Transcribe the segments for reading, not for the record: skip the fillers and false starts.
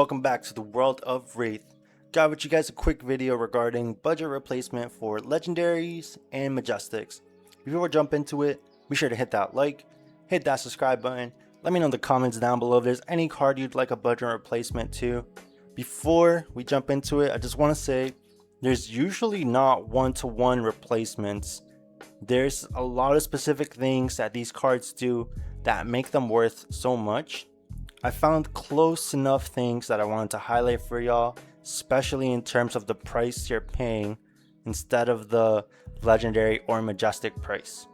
Welcome back to the world of Wraith. Got with you guys a quick video regarding budget replacement for legendaries and majestics. Before we jump into it, be sure to hit that like, hit that subscribe button. Let me know in the comments down below if there's any card you'd like a budget replacement to. Before we jump into it, I just want to say there's usually not one-to-one replacements. There's a lot of specific things that these cards do that make them worth so much. I found close enough things that I wanted to highlight for y'all, especially in terms of the price you're paying instead of the legendary or majestic price.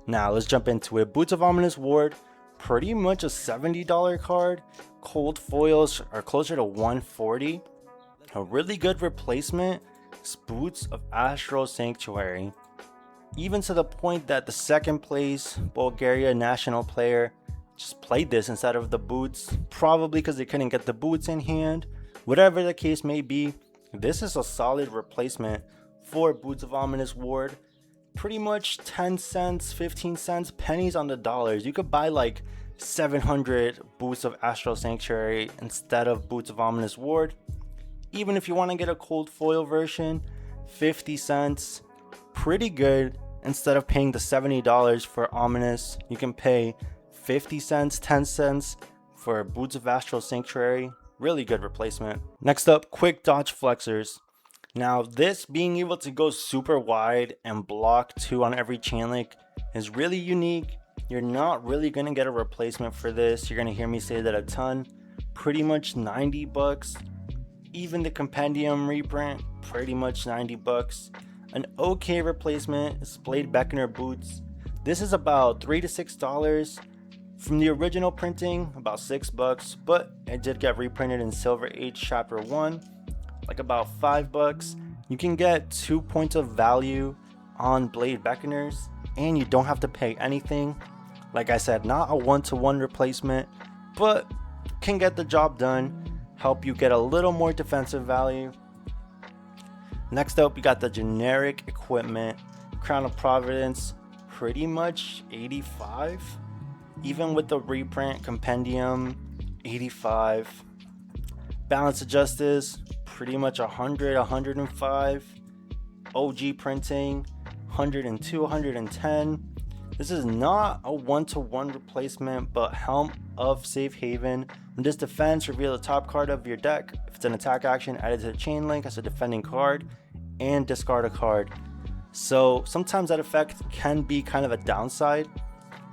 Now let's jump into it. Boots of Ominous Ward, pretty much a $70 card. Cold foils are closer to $140. A really good replacement is Boots of Astral Sanctuary. Even to the point that the second place Bulgaria national player just played this instead of the boots, probably because they couldn't get the boots in hand. Whatever the case may be, this is a solid replacement for Boots of Ominous Ward. Pretty much 10 cents, 15 cents, pennies on the dollars. You could buy like 700 Boots of Astral Sanctuary instead of Boots of Ominous Ward. Even if you want to get a cold foil version, 50 cents, pretty good. Instead of paying the $70 for Ominous, you can pay 50 cents, 10 cents for Boots of Astral Sanctuary. Really good replacement. Next up, quick dodge flexors. Now this being able to go super wide and block 2 on every chain link is really unique. You're not really going to get a replacement for this. You're going to hear me say that a ton. Pretty much 90 bucks. Even the compendium reprint, pretty much 90 bucks. An okay replacement is Blade Beckoner boots. This is about $3 to $6. From the original printing, about $6, but it did get reprinted in Silver Age Chapter 1, like about $5. You can get 2 points of value on Blade Beckoners, and you don't have to pay anything. Like I said, not a one-to-one replacement, but can get the job done, help you get a little more defensive value. Next up, you got the generic equipment. Crown of Providence, pretty much 85. Even with the reprint compendium, 85. Balance of Justice, pretty much 100, 105. OG printing, 102, 110. This is not a one-to-one replacement, but Helm of Safe Haven. When this defense, reveal the top card of your deck. If it's an attack action, add it to the chain link as a defending card, and discard a card. So sometimes that effect can be kind of a downside.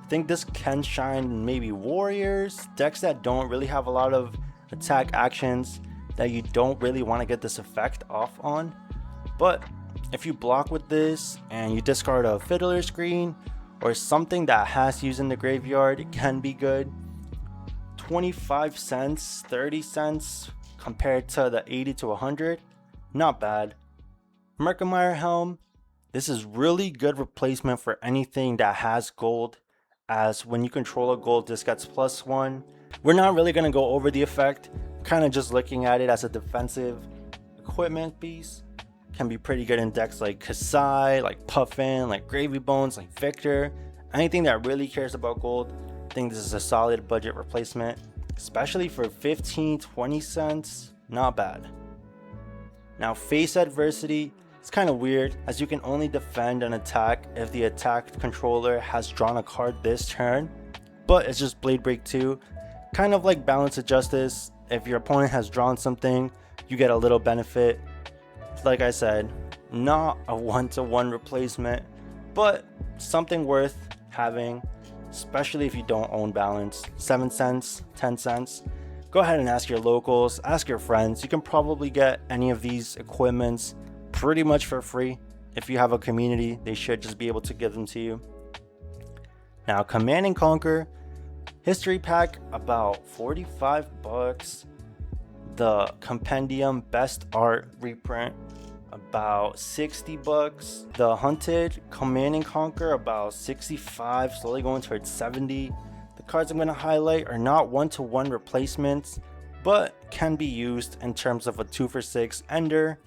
I think this can shine in maybe warriors, decks that don't really have a lot of attack actions that you don't really want to get this effect off on. But if you block with this and you discard a Fiddler Screen or something that has use in the graveyard, it can be good. 25 cents, 30 cents compared to the 80 to 100, not bad. Merkmeyer Helm, this is really good replacement for anything that has gold, as when you control a gold, this gets +1. We're not really going to go over the effect, kind of just looking at it as a defensive equipment piece. Can be pretty good in decks like Kasai, like Puffin, like Gravy Bones, like Victor. Anything that really cares about gold, I think this is a solid budget replacement, especially for 15, 20 cents, not bad. Now face adversity, it's kind of weird, as you can only defend an attack if the attacked controller has drawn a card this turn, but it's just Blade Break 2, kind of like Balance of Justice. If your opponent has drawn something, you get a little benefit. Like I said, not a one-to-one replacement, but something worth having, especially if you don't own Balance. 7 cents, 10 cents. Go ahead and ask your locals, ask your friends. You can probably get any of these equipments pretty much for free. If you have a community, they should just be able to give them to you. Now, Command and Conquer history pack, about 45 bucks. The compendium best art reprint, about 60 bucks. The hunted Command and Conquer, about 65, slowly going towards 70. The cards I'm going to highlight are not one-to-one replacements, but can be used in terms of a 2-for-6 ender.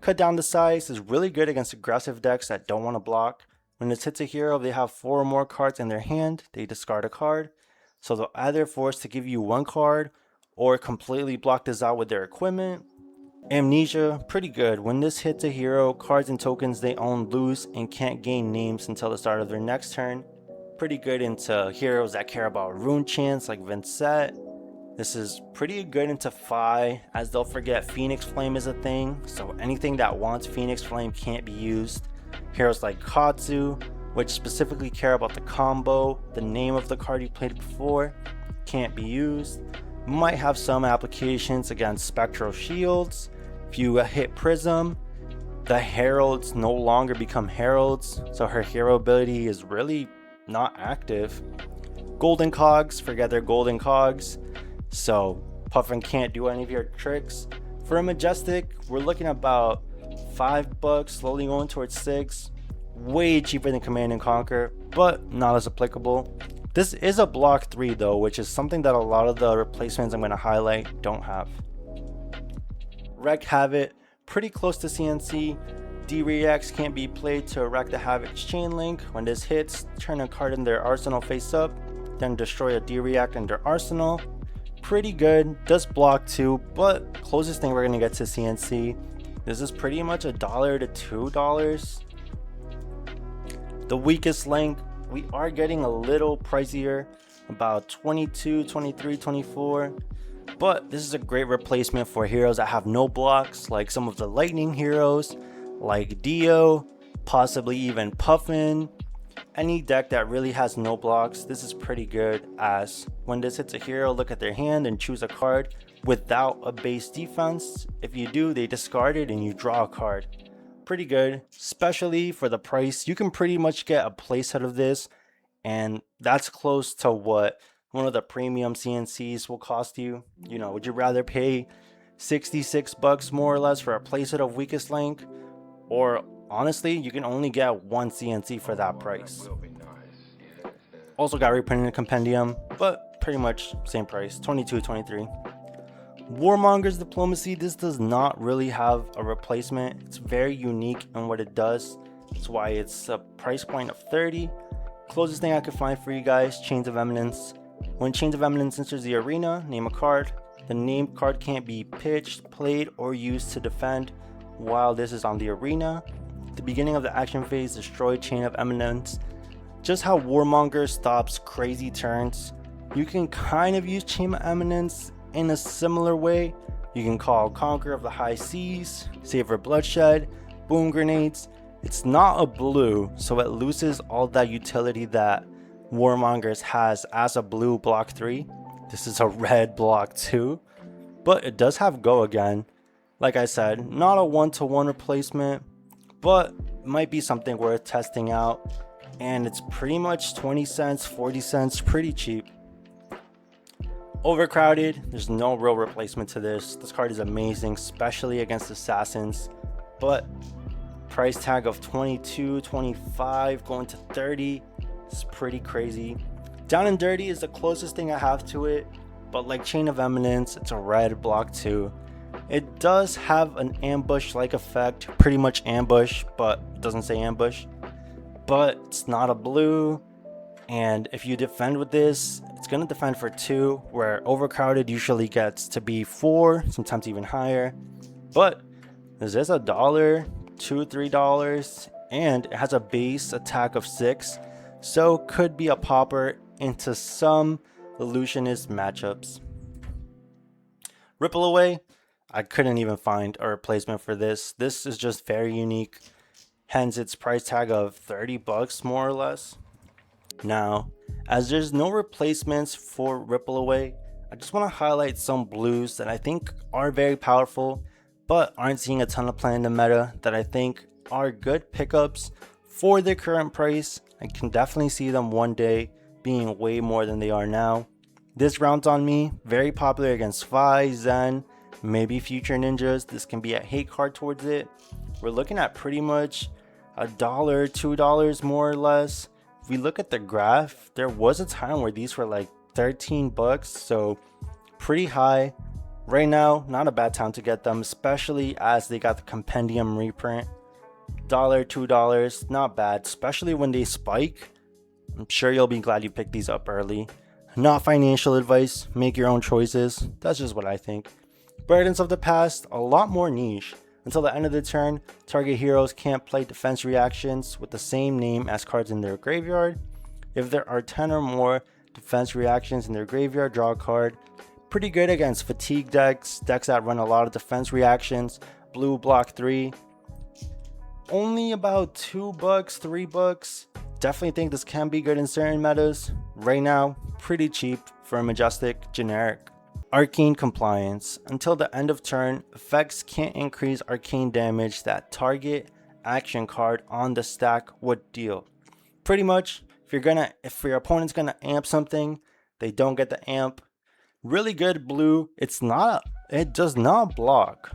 Cut down the size is really good against aggressive decks that don't want to block. When this hits a hero, they have 4 or more cards in their hand, they discard a card. So they're either forced to give you 1 card or completely block this out with their equipment. Amnesia, pretty good. When this hits a hero, cards and tokens they own lose and can't gain names until the start of their next turn. Pretty good into heroes that care about rune chants like Vincent. This is pretty good into Phi, as they'll forget Phoenix Flame is a thing, so anything that wants Phoenix Flame can't be used. Heroes like Katsu, which specifically care about the combo, the name of the card you played before, can't be used. Might have some applications against Spectral Shields. If you hit Prism, the Heralds no longer become Heralds, so her hero ability is really not active. Golden Cogs, forget their Golden Cogs, so Puffin can't do any of your tricks. For a Majestic, we're looking about $5, slowly going towards 6. Way cheaper than Command and Conquer, but not as applicable. This is a block 3 though, which is something that a lot of the replacements I'm going to highlight don't have. Wreck Havoc, pretty close to CNC. D-Reacts can't be played to wreck the Havoc's chain link. When this hits, turn a card in their arsenal face up, then destroy a D-React in their arsenal. Pretty good, does block 2, but closest thing we're going to get to CNC. This is pretty much $1 to $2. The weakest link, we are getting a little pricier, about 22, 23, 24. But this is a great replacement for heroes that have no blocks, like some of the lightning heroes, like Dio, possibly even Puffin. Any deck that really has no blocks, this is pretty good, as when this hits a hero, look at their hand and choose a card without a base defense. If you do, they discard it and you draw a card. Pretty good, especially for the price. You can pretty much get a playset of this, and that's close to what one of the premium CNCs will cost you. You know, would you rather pay $66 more or less for a playset of Weakest Link, or honestly, you can only get one CNC for that price. Also got reprinted in a compendium, but pretty much same price, 22, 23. Warmonger's Diplomacy, this does not really have a replacement. It's very unique in what it does. That's why it's a price point of 30. Closest thing I could find for you guys, Chains of Eminence. When Chains of Eminence enters the arena, name a card. The named card can't be pitched, played, or used to defend while this is on the arena. At the beginning of the action phase, destroy Chain of Eminence. Just how Warmonger stops crazy turns. You can kind of use Chain of Eminence in a similar way. You can call Conqueror of the High Seas, Savor Bloodshed, Boom Grenades. It's not a blue, so it loses all that utility that Warmongers has as a blue block 3. This is a red block 2, but it does have Go again. Like I said, not a one-to-one replacement, but might be something worth testing out, and it's pretty much 20 cents, 40 cents, pretty cheap. Overcrowded, there's no real replacement to this. This card is amazing, especially against assassins, but price tag of 22, 25 going to 30 is pretty crazy. Down and Dirty is the closest thing I have to it, but like Chain of Eminence, it's a red block 2. It does have an ambush like effect, pretty much ambush, but it doesn't say ambush. But it's not a blue, and if you defend with this, it's going to defend for 2, where Overcrowded usually gets to be 4, sometimes even higher. But this is $1, $2, $3, and it has a base attack of 6, so could be a popper into some illusionist matchups. Ripple Away, I couldn't even find a replacement for this. This is just very unique, hence its price tag of $30 more or less. Now, as there's no replacements for Ripple Away, I just want to highlight some blues that I think are very powerful, but aren't seeing a ton of play in the meta, that I think are good pickups for their current price. I can definitely see them one day being way more than they are now. This Rounds on Me, very popular against Phi, Zen, maybe Future Ninjas. This can be a hate card towards it. We're looking at pretty much $1, $2 more or less. If we look at the graph, there was a time where these were like $13, so pretty high. Right now, not a bad time to get them, especially as they got the compendium reprint. $1, $2, not bad, especially when they spike. I'm sure you'll be glad you picked these up early. Not financial advice, make your own choices. That's just what I think. Burdens of the Past, a lot more niche. Until the end of the turn, target heroes can't play defense reactions with the same name as cards in their graveyard. If there are 10 or more defense reactions in their graveyard, draw a card. Pretty good against fatigue decks that run a lot of defense reactions. Blue block 3. Only about $2, $3. Definitely think this can be good in certain metas. Right now, pretty cheap for a Majestic generic. Arcane Compliance. Until the end of turn, effects can't increase arcane damage that target action card on the stack would deal. Pretty much, if your opponent's gonna amp something, they don't get the amp. Really good blue. It does not block,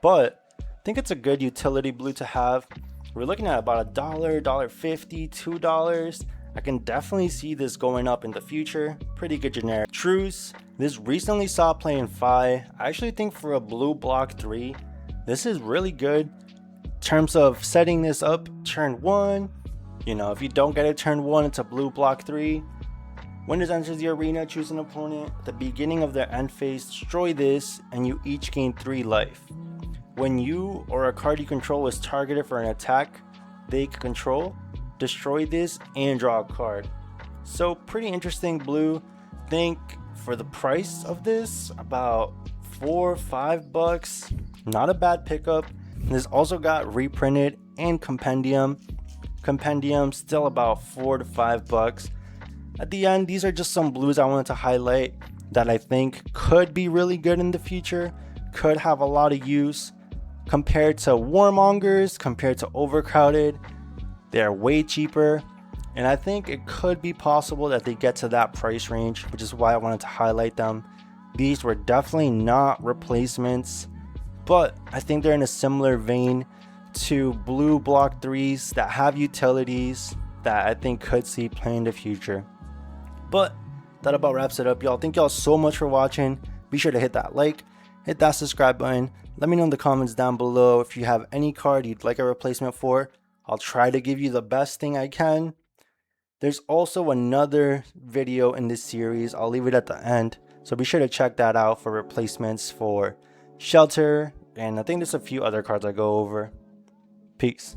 but I think it's a good utility blue to have. We're looking at about $1, $1.50, $2. I can definitely see this going up in the future. Pretty good generic. Truce. This recently saw play in Fi. I actually think for a blue block 3, this is really good in terms of setting this up turn 1. If you don't get it turn 1, it's a blue block 3. When this enters the arena, choose an opponent. At the beginning of their end phase, destroy this, and you each gain 3 life. When you or a card you control is targeted for an attack they can control, destroy this and draw a card. So pretty interesting blue. Think for the price of this, about $4 $5. Not a bad pickup. This also got reprinted and compendium. Compendium still about $4 to $5. At the end, these are just some blues I wanted to highlight that I think could be really good in the future, could have a lot of use. Compared to Warmongers, compared to Overcrowded, they're way cheaper, and I think it could be possible that they get to that price range, which is why I wanted to highlight them. These were definitely not replacements, but I think they're in a similar vein to blue block 3s that have utilities that I think could see play in the future. But that about wraps it up, y'all. Thank y'all so much for watching. Be sure to hit that like, hit that subscribe button. Let me know in the comments down below if you have any card you'd like a replacement for. I'll try to give you the best thing I can. There's also another video in this series. I'll leave it at the end. So be sure to check that out for replacements for Shelter. And I think there's a few other cards I go over. Peace.